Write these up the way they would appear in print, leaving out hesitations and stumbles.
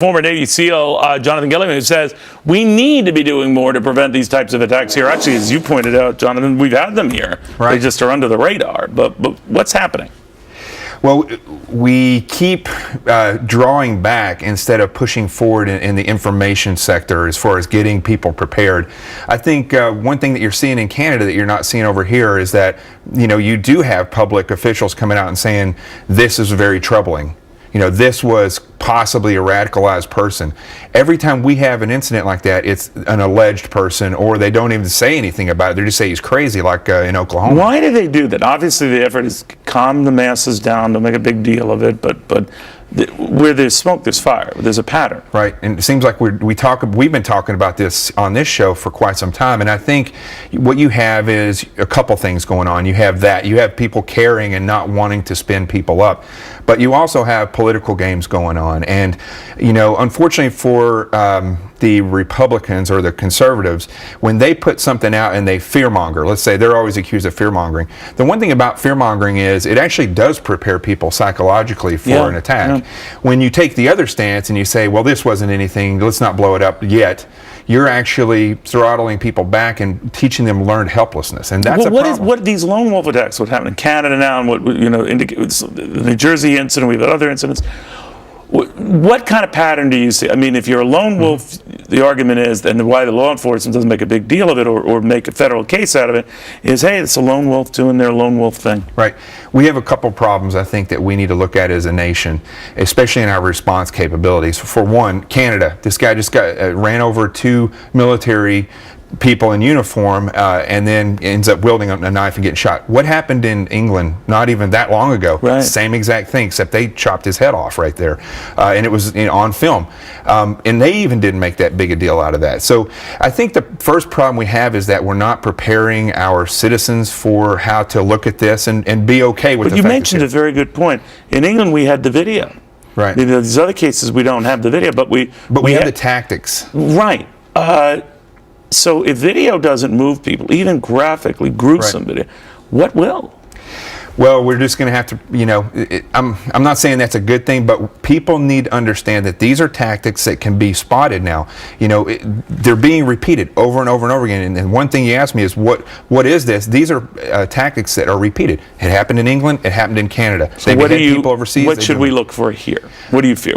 Former Navy SEAL Jonathan Gilliam, who says we need to be doing more to prevent these types of attacks here. Actually, as you pointed out, Jonathan, we've had them here. Right. They just are under the radar. But what's happening? Well, we keep drawing back instead of pushing forward in the information sector as far as getting people prepared. I think one thing that you're seeing in Canada that you're not seeing over here is that, you do have public officials coming out and saying this is very troubling. This was possibly a radicalized person. Every time we have an incident like that, it's an alleged person, or they don't even say anything about it. They just say he's crazy, like in Oklahoma. Why do they do that? Obviously, the effort is to calm the masses down, to make a big deal of it, but where there's smoke, there's fire. There's a pattern. Right, and it seems like we've been talking about this on this show for quite some time, and I think what you have is a couple things going on. You have people caring and not wanting to spin people up, but you also have political games going on, and unfortunately for the Republicans or the conservatives, when they put something out and they fearmonger, let's say they're always accused of fearmongering. The one thing about fearmongering is it actually does prepare people psychologically for an attack. Yeah. When you take the other stance and you say, well, this wasn't anything, let's not blow it up yet, you're actually throttling people back and teaching them learned helplessness, and that's a problem. What these lone wolf attacks, what happened in Canada now, and what indicates the New Jersey incident, we've had other incidents. What kind of pattern do you see? I mean, if you're a lone wolf, the argument is, and why the law enforcement doesn't make a big deal of it or make a federal case out of it, is, hey, it's a lone wolf doing their lone wolf thing. Right. We have a couple problems, I think, that we need to look at as a nation, especially in our response capabilities. For one, Canada. This guy just ran over two military people in uniform and then ends up wielding a knife and getting shot. What happened in England not even that long ago? Right. Same exact thing, except they chopped his head off right there, and it was on film, and they even didn't make that big a deal out of that. So I think the first problem we have is that we're not preparing our citizens for how to look at this and be okay with it. But you mentioned a very good point. In England we had the video. Right. These other cases we don't have the video, but we have the tactics. Right. So if video doesn't move people, even graphically gruesome video, what will? Well, we're just going to have to, I'm not saying that's a good thing, but people need to understand that these are tactics that can be spotted now. They're being repeated over and over and over again. And one thing you asked me is, what is this? These are tactics that are repeated. It happened in England. It happened in Canada. So people overseas. What should we look for here? What do you fear?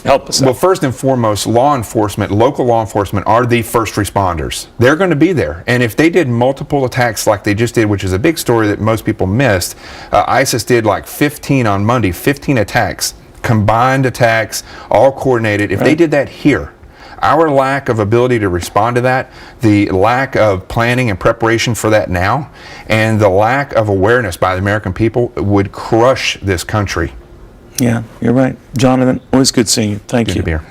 Help us out. Well, first and foremost, law enforcement, local law enforcement are the first responders. They're going to be there. And if they did multiple attacks like they just did, which is a big story that most people missed, ISIS did like 15 on Monday, 15 attacks, combined attacks, all coordinated. If they did that here, our lack of ability to respond to that, the lack of planning and preparation for that now, and the lack of awareness by the American people would crush this country. Yeah, you're right. Jonathan, always good seeing you. Thank you. Good to be here.